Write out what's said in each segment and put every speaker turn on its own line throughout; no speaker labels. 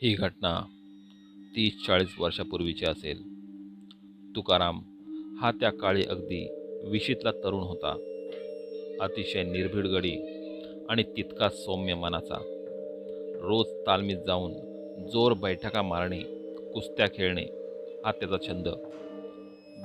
ही घटना 30-40 वर्षापूर्वीची असेल. तुकाराम हा त्या काळी अगदी विशीतला तरुण होता. अतिशय निर्भीड गडी आणि तितकाच सौम्य मनाचा. रोज तालमीत जाऊन जोर बैठका मारणे, कुस्त्या खेळणे हा त्याचा छंद.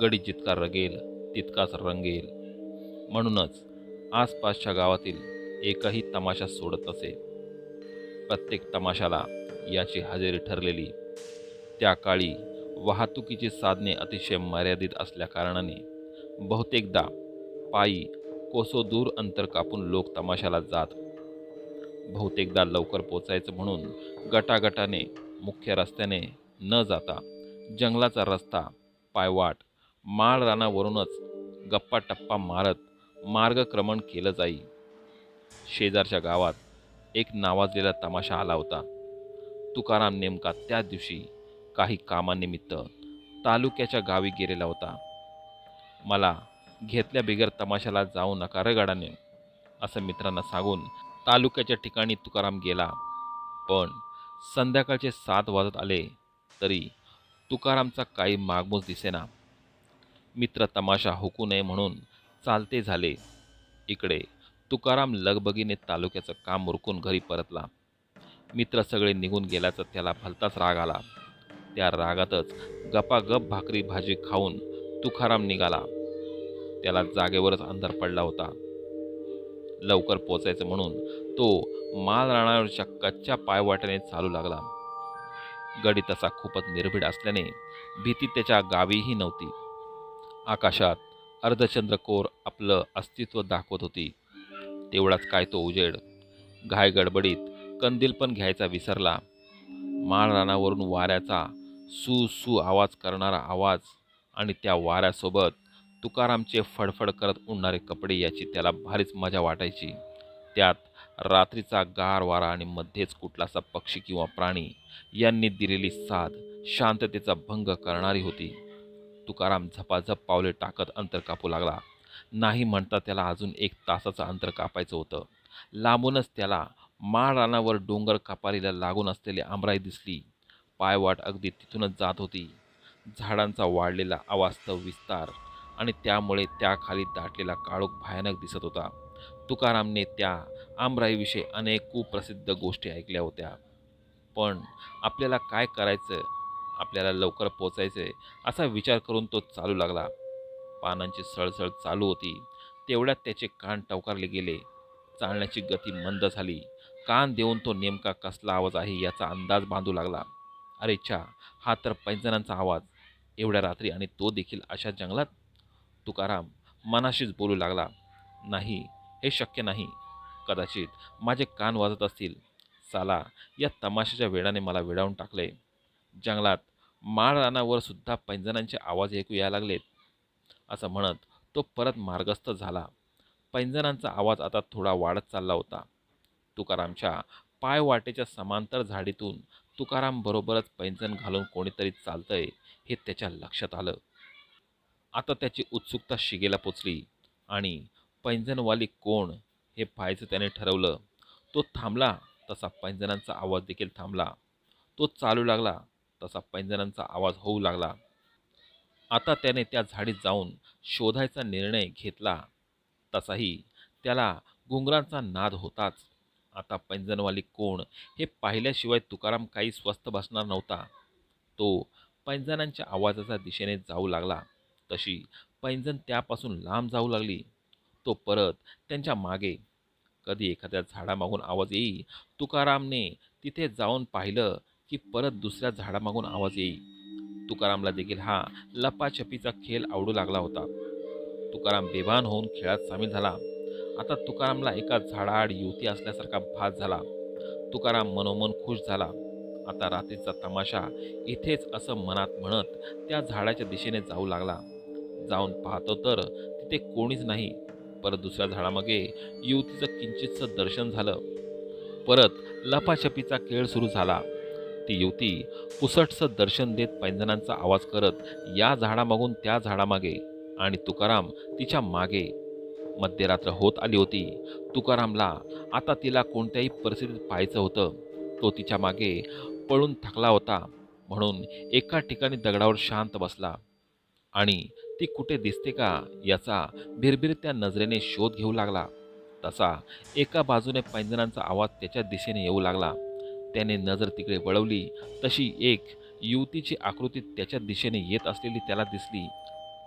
गडी जितका रगेल तितकाच रंगेल. म्हणूनच आसपासच्या गावातील एकही तमाशा सोडत नसे. प्रत्येक तमाशाला याची हजेरी ठरलेली. त्या काळी वाहतुकीची साधने अतिशय मर्यादित असल्याकारणाने बहुतेकदा पायी कोसो दूर अंतर कापून लोक तमाशाला जात. बहुतेकदा लवकर पोचायचं म्हणून गटागटाने मुख्य रस्त्याने न जाता जंगलाचा रस्ता, पायवाट, माळ रानावरूनच गप्पा टप्पा मारत मार्गक्रमण केलं जाई. शेजारच्या गावात एक नावाजलेला तमाशा आला होता. तुकाराम नेमका त्या दिवशी काही कामानिमित्त तालुक्याच्या गावी गेलेला होता. मला घेतल्या बिगर तमाशाला जाऊ नका रे गडाने, असं मित्रांना सांगून तालुक्याच्या ठिकाणी तुकाराम गेला. पण संध्याकाळचे 7 वाजत आले तरी तुकारामचा काही मागमूस दिसेना. मित्र तमाशा हुकू नये म्हणून चालते झाले. इकडे तुकाराम लगबगीने तालुक्याचं काम उरकून घरी परतला. मित्र सगळे निघून गेल्याचा त्याला भलताच राग आला. त्या रागातच गपागप भाकरी भाजी खाऊन तुकाराम निघाला. त्याला जागेवरच अंधार पडला होता. लवकर पोचायचं म्हणून तो माल रानावरच्या कच्च्या पायवाटेने चालू लागला. गडी तसा खूपच निर्भीड असल्याने भीती त्याच्या गावीही नव्हती. आकाशात अर्धचंद्रकोर आपलं अस्तित्व दाखवत होती. तेवढाच काय तो उजेड. घाय गडबडीत कंदील पण घ्यायचा विसरला. माळ रानावरून वाऱ्याचा सू सू आवाज करणारा आवाज आणि त्या वाऱ्यासोबत तुकारामचे फडफड करत उडणारे कपडे याची त्याला भारीच मजा वाटायची. त्यात रात्रीचा गार वारा आणि मध्येच कुठलासा पक्षी किंवा प्राणी यांनी दिलेली साथ शांततेचा भंग करणारी होती. तुकाराम झपाझप पावले टाकत अंतर कापू लागला. नाही म्हणता त्याला अजून 1 तासाचं अंतर कापायचं होतं. लांबूनच त्याला माळ रानावर डोंगर कपारीला लागून असलेली आमराई दिसली. पायवाट अगदी तिथूनच जात होती. झाडांचा वाढलेला अवास्तव विस्तार आणि त्यामुळे त्याखाली दाटलेला काळोख भयानक दिसत होता. तुकारामने त्या आमराईविषयी अनेक कुप्रसिद्ध गोष्टी ऐकल्या होत्या. पण आपल्याला काय करायचं, आपल्याला लवकर पोचायचे असा विचार करून तो चालू लागला. पानांची सळसळ चालू होती. तेवढ्यात त्याचे कान टवकारले गेले. चालण्याची गती मंद झाली. कान देऊन तो नेमका कसला आवाज आहे याचा अंदाज बांधू लागला. अरे छा, हा तर पैंजणांचा आवाज. एवढ्या रात्री आणि तो देखील अशा जंगलात. तुकाराम मनाशीच बोलू लागला. नाही, हे शक्य नाही. कदाचित माझे कान वाजत असतील. साला, या तमाशाच्या वेडाने मला वेडावून टाकले. जंगलात माळ रानावर सुद्धा पैंजणांचे आवाज ऐकू यायला लागलेत, असं म्हणत तो परत मार्गस्थ झाला. पैंजणांचा आवाज आता थोडा वाढत चालला होता. तुकारामच्या पायवाटेच्या समांतर झाडीतून तुकाराम बरोबरच पैंजण घालून कोणीतरी चालतंय हे त्याच्या लक्षात आलं. आता त्याची उत्सुकता शिगेला पोचली आणि पैंजणवाली कोण हे पाहायचं त्याने ठरवलं. तो थांबला तसा पैंजणांचा आवाज देखील थांबला. तो चालू लागला तसा पैंजणांचा आवाज होऊ लागला. आता त्याने त्या झाडीत जाऊन शोधायचा निर्णय घेतला. तसाही त्याला घुंगरांचा नाद होताच. आता पैंजणवाली कोण हे पाहिल्याशिवाय तुकाराम काही स्वस्थ बसणार नव्हता. तो पैंजणांच्या आवाजाच्या दिशेने जाऊ लागला. तशी पैंजण त्यापासून लांब जाऊ लागली. तो परत त्यांच्या मागे. कधी एखाद्या झाडामागून आवाज येई. तुकारामने तिथे जाऊन पाहिलं की परत दुसऱ्या झाडामागून आवाज येई. तुकारामला देखील हा लपाछपीचा खेळ आवडू लागला होता. तुकाराम बेभान होऊन खेळात सामील झाला. आता तुकारामला एका झाडाआड युवती असल्यासारखा भास झाला. तुकाराम मनोमन खुश झाला. आता रात्रीचा तमाशा इथेच असं मनात म्हणत त्या झाडाच्या दिशेने जाऊ लागला. जाऊन पाहतो तर तिथे कोणीच नाही. परत दुसऱ्या झाडामागे युवतीचं किंचितचं दर्शन झालं. परत लपाछपीचा खेळ सुरू झाला. ती युवती पुसटचं दर्शन देत पैंजणांचा आवाज करत या झाडामागून त्या झाडामागे आणि तुकाराम तिच्या मागे. मध्यरात्र होत आली होती. तुकारामला आता तिला कोणत्याही परिस्थितीत पाहायचं होतं. तो तिच्या मागे पळून थकला होता म्हणून एका ठिकाणी दगडावर शांत बसला आणि ती कुठे दिसते का याचा भिरभिरत्या नजरेने शोध घेऊ लागला. तसा एका बाजूने पैंजणांचा आवाज त्याच्या दिशेने येऊ लागला. त्याने नजर तिकडे वळवली तशी एक युवतीची आकृती त्याच्या दिशेने येत असलेली त्याला दिसली.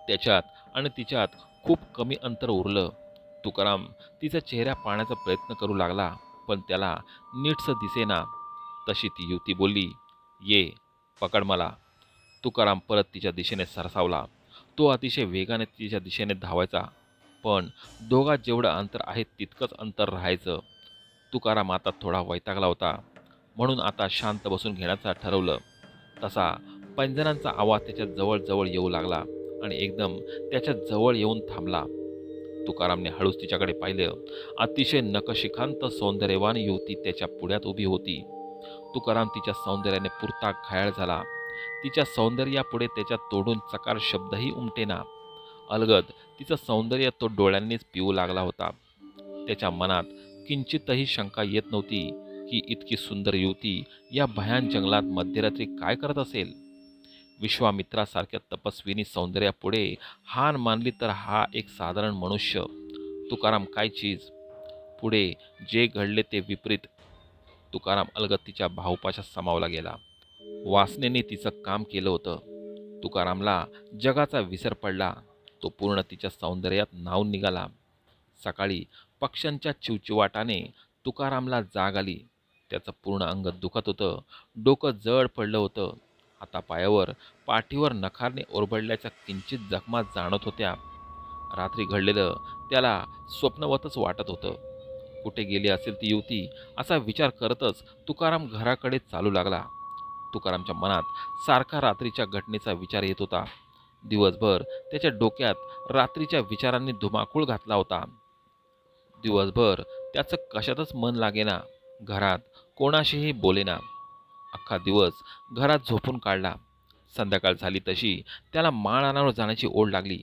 त्याच्यात आणि तिच्यात खूप कमी अंतर उरलं. तुकाराम तिचा चेहरा पाहण्याचा प्रयत्न करू लागला, पण त्याला नीटसं दिसेना. तशी ती युवती बोलली, "ये, पकड मला." तुकाराम परत तिच्या दिशेने सरसावला. तो अतिशय वेगाने तिच्या दिशेने धावायचा, पण दोघात जेवढं अंतर आहे तितकंच अंतर राहायचं. तुकाराम आता थोडा वैतागला होता, म्हणून आता शांत बसून घेण्याचं ठरवलं. तसा पैंजणांचा आवाज त्याच्या जवळ येऊ लागला आणि एकदम त्याच्या जवळ येऊन थांबला. तुकारामने हळूच तिच्याकडे पाहिलं. अतिशय नखशिखांत सौंदर्यवान युवती त्याच्या पुढ्यात उभी होती. तुकाराम तिच्या सौंदर्याने पुरता घायाळ झाला. तिच्या सौंदर्यापुढे त्याच्या तोंडून चकार शब्दही उमटेना. अलगद तिचं सौंदर्य तो डोळ्यांनीच पिऊ लागला होता. त्याच्या मनात किंचितही शंका येत नव्हती की इतकी सुंदर युवती या भयान जंगलात मध्यरात्री काय करत असेल. विश्वामित्रासारख्या तपस्विनी सौंदर्यापुढे हार मानली तर हा एक साधारण मनुष्य. तुकाराम काय चीज. पुढे जे घडले ते विपरीत. तुकाराम अलगद तिच्या भावपाशात सामावला गेला. वासनेने तिचं काम केलं होतं. तुकारामला जगाचा विसर पडला. तो पूर्ण तिच्या सौंदर्यात न्हाऊन निघाला. सकाळी पक्ष्यांच्या चिवचिवाटाने तुकारामला जाग आली. त्याचं पूर्ण अंग दुखत होतं. डोकं जड पडलं होतं. हातापायावर, पाठीवर नखारने ओरबडल्याच्या किंचित जखमा जाणवत होत्या. रात्री घडलेलं त्याला स्वप्नवतच वाटत होतं. कुठे गेली असेल ती युवती असा विचार करतच तुकाराम घराकडे चालू लागला. तुकारामच्या मनात सारखा रात्रीच्या घटनेचा विचार येत होता. दिवसभर त्याच्या डोक्यात रात्रीच्या विचारांनी धुमाकूळ घातला होता. दिवसभर त्याचं कशातच मन लागेना. घरात कोणाशीही बोलेना. अख्खा दिवस घरात झोपून काढला. संध्याकाळ झाली तशी त्याला माळरानावर जाण्याची ओढ लागली.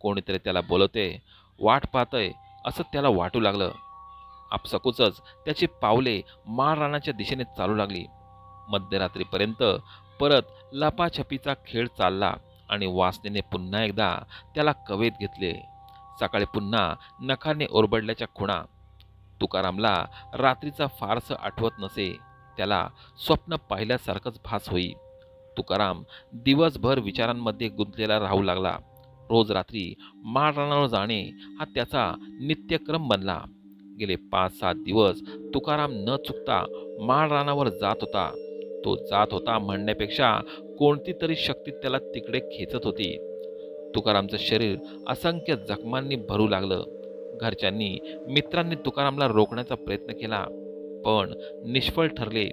कोणीतरी त्याला बोलवते, वाट पाहतंय असं त्याला वाटू लागलं. आपसकूचच त्याची पावले माळरानाच्या दिशेने चालू लागली. मध्यरात्रीपर्यंत परत लपाछपीचा खेळ चालला आणि वासनेने पुन्हा एकदा त्याला कवेत घेतले. सकाळी पुन्हा नखाने ओरबडल्याच्या खुणा. तुकारामला रात्रीचा फारसं आठवत नसे. त्याला स्वप्न पाहिल्यासारखंच भास होई. तुकाराम दिवसभर विचारांमध्ये गुंतलेला राहू लागला. रोज रात्री माळरानावर जाणे हा त्याचा नित्यक्रम बनला. गेले 5-7 दिवस तुकाराम न चुकता माळरानावर जात होता. तो जात होता म्हणण्यापेक्षा कोणती तरी शक्ती त्याला तिकडे खेचत होती. तुकारामचं शरीर असंख्य जखमांनी भरू लागलं. घरच्यांनी, मित्रांनी तुकारामला रोखण्याचा प्रयत्न केला, पण निष्फळ ठरले.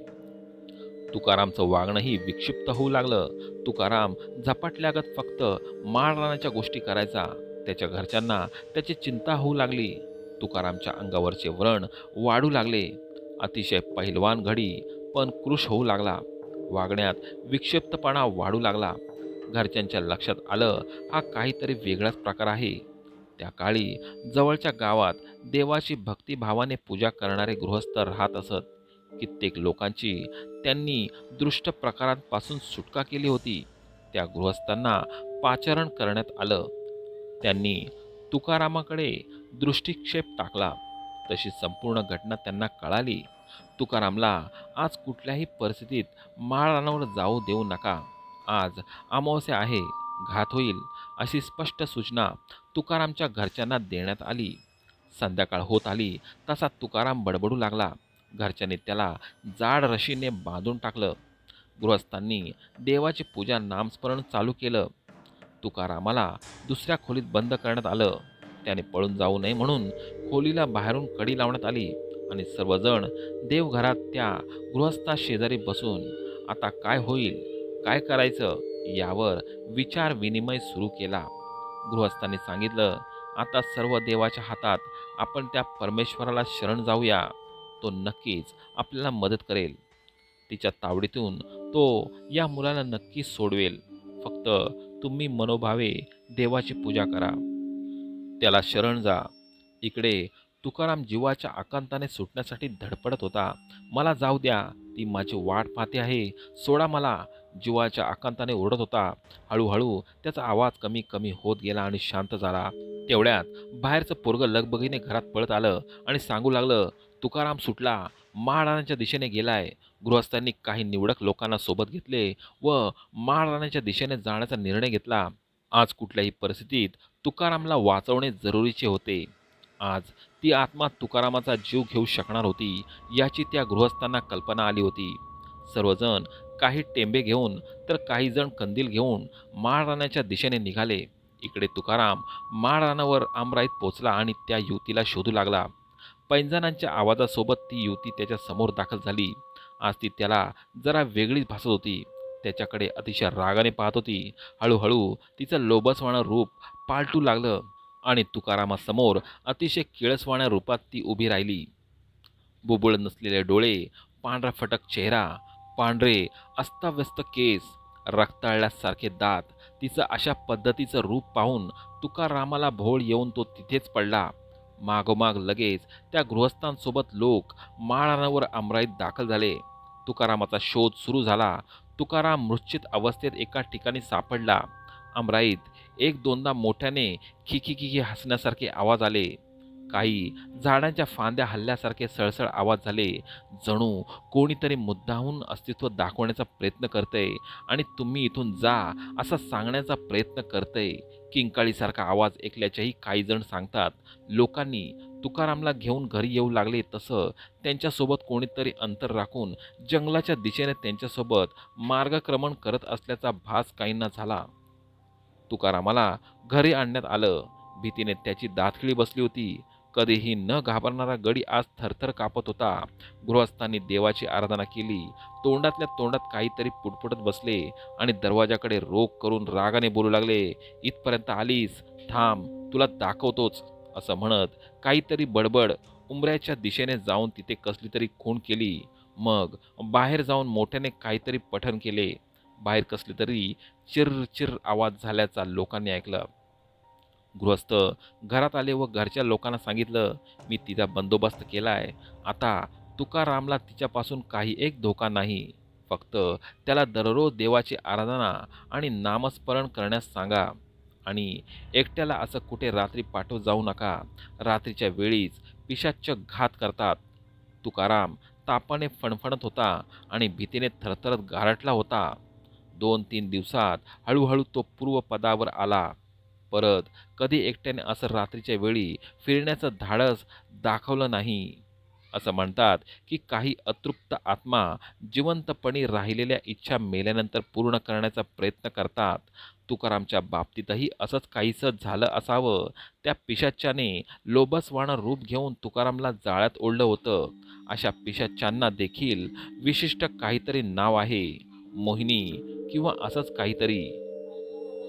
तुकारामचं वागणंही विक्षिप्त होऊ लागलं. तुकाराम झपाटल्यागत फक्त माळरानाच्या गोष्टी करायचा. त्याच्या घरच्यांना त्याची चिंता होऊ लागली. तुकारामच्या अंगावरचे व्रण वाढू लागले. अतिशय पहिलवान घडी पण कृश होऊ लागला. वागण्यात विक्षिप्तपणा वाढू लागला. घरच्यांच्या लक्षात आलं, हा काहीतरी वेगळाच प्रकार आहे. त्या काळी जवळच्या गावात देवाची भक्तिभावाने पूजा करणारे गृहस्थ राहत असत. कित्येक लोकांची त्यांनी दृष्ट प्रकारांपासून सुटका केली होती. त्या गृहस्थांना पाचारण करण्यात आलं. त्यांनी तुकारामाकडे दृष्टिक्षेप टाकला. तशी संपूर्ण घटना त्यांना कळाली. तुकारामला आज कुठल्याही परिस्थितीत माळरानावर जाऊ देऊ नका. आज अमावस्या आहे, घात होईल अशी स्पष्ट सूचना तुकारामच्या घरच्यांना देण्यात आली. संध्याकाळ होत आली तसा तुकाराम बडबडू लागला. घरच्यांनी त्याला जाड रशीने बांधून टाकलं. गृहस्थांनी देवाची पूजा नामस्मरण चालू केलं. तुकारामाला दुसऱ्या खोलीत बंद करण्यात आलं. त्याने पळून जाऊ नये म्हणून खोलीला बाहेरून कडी लावण्यात आली आणि सर्वजण देवघरात त्या गृहस्थाशेजारी बसून आता काय होईल, काय करायचं यावर विचार विनिमय सुरू केला. गृहस्थांनी सांगितलं, आता सर्व देवाच्या हातात. आपण त्या परमेश्वराला शरण जाऊया. तो नक्कीच आपल्याला मदत करेल. तिच्या तावडीतून तो या मुलाला नक्की सोडवेल. फक्त तुम्ही मनोभावे देवाची पूजा करा, त्याला शरण जा. इकडे तुकाराम जीवाच्या आकांताने सुटण्यासाठी धडपडत होता. मला जाऊ द्या, ती माझी वाट पाहते आहे, सोडा मला, जीवाच्या आकांताने ओरडत होता. हळूहळू त्याचा आवाज कमी कमी होत गेला आणि शांत झाला. तेवढ्यात बाहेरचं पोरगं लगबगीने घरात पळत आलं आणि सांगू लागलं, तुकाराम सुटला, महाराणांच्या दिशेने गेलाय. गृहस्थांनी काही निवडक लोकांना सोबत घेतले व महाराणांच्या दिशेने जाण्याचा निर्णय घेतला. आज कुठल्याही परिस्थितीत तुकारामला वाचवणे जरुरीचे होते. आज ती आत्मा तुकारामाचा जीव घेऊ शकणार होती याची त्या गृहस्थांना कल्पना आली होती. सर्वजण काही टेंबे घेऊन तर काही जण कंदील घेऊन महाराणाच्या दिशेने निघाले. इकडे तुकाराम महाराणावर आमराईत पोचला आणि त्या युवतीला शोधू लागला. पैंजणांच्या आवाजासोबत ती युवती त्याच्या समोर दाखल झाली. आज ती त्याला जरा वेगळीच भासत होती. त्याच्याकडे अतिशय रागाने पाहत होती. हळूहळू तिचं लोभसवाणं रूप पालटू लागलं आणि तुकारामासमोर अतिशय किळसवाण्या रूपात ती उभी राहिली. बुबुळ नसलेले डोळे, पांढरा फटक चेहरा, पांढरे अस्ताव्यस्त केस, रक्ताळल्यासारखे दात. तिचं अशा पद्धतीचं रूप पाहून तुकारामाला भोळ येऊन तो तिथेच पडला. मागोमाग लगेच त्या गृहस्थांसोबत लोक माळरानावर अमराईत दाखल झाले. तुकारामाचा शोध सुरू झाला. तुकाराम मूर्छित अवस्थेत एका ठिकाणी सापडला. अमराईत एक दोनदा मोठ्याने खिखिखिखी हसण्यासारखे आवाज आले. काही झाडांच्या फांद्या हल्ल्यासारखे सळसळ आवाज झाले. जणू कोणीतरी मुद्दाहून अस्तित्व दाखवण्याचा प्रयत्न करतंय आणि तुम्ही इथून जा असा सांगण्याचा प्रयत्न करतंय. किंकाळीसारखा आवाज ऐकल्याचेही काही जण सांगतात. लोकांनी तुकारामला घेऊन घरी येऊ लागले तसं त्यांच्यासोबत कोणीतरी अंतर राखून जंगलाच्या दिशेने त्यांच्यासोबत मार्गक्रमण करत असल्याचा भास काहींना झाला. तुकारामाला घरी आणण्यात आलं. भीतीने त्याची दातखिळी बसली होती. कधीही न घाबरणारा गडी आज थरथर कापत होता. गृहस्थांनी देवाची आराधना केली. तोंडातल्या तोंडात काहीतरी पुटपुटत बसले आणि दरवाजाकडे रोख करून रागाने बोलू लागले, इथपर्यंत आलीस, थांब, तुला दाखवतोच, असं म्हणत काहीतरी बडबड उंबऱ्याच्या दिशेने जाऊन तिथे कसली तरी खूण केली. मग बाहेर जाऊन मोठ्याने काहीतरी पठण केले. बाहेर कसली तरी चिर आवाज झाल्याचा लोकांनी ऐकलं. गृहस्थ घरात आले व घरच्या लोकांना सांगितलं, मी तिचा बंदोबस्त केलाय. आता तुकारामला तिच्यापासून काही एक धोका नाही. फक्त त्याला दररोज देवाची आराधना आणि नामस्मरण करण्यास सांगा आणि एकट्याला असं कुठे रात्री पाठव जाऊ नका. रात्रीच्या वेळीच पिशाच्च घात करतात. तुकाराम तापाने फणफणत होता आणि भीतीने थरथरत गारटला होता. 2-3 दिवसात हळूहळू तो पूर्वपदावर आला. परत कधी एकट्याने असं रात्रीच्या वेळी फिरण्याचं धाडस दाखवलं नाही. असं म्हणतात की काही अतृप्त आत्मा जिवंतपणी राहिलेल्या इच्छा मेल्यानंतर पूर्ण करण्याचा प्रयत्न करतात. तुकारामच्या बाबतीतही असंच काहीसं झालं असावं. त्या पिशाच्याने लोभसवाणं रूप घेऊन तुकारामला जाळ्यात ओढलं होतं. अशा पिशाच्यांना देखील विशिष्ट काहीतरी नाव आहे, मोहिनी किंवा असंच काहीतरी.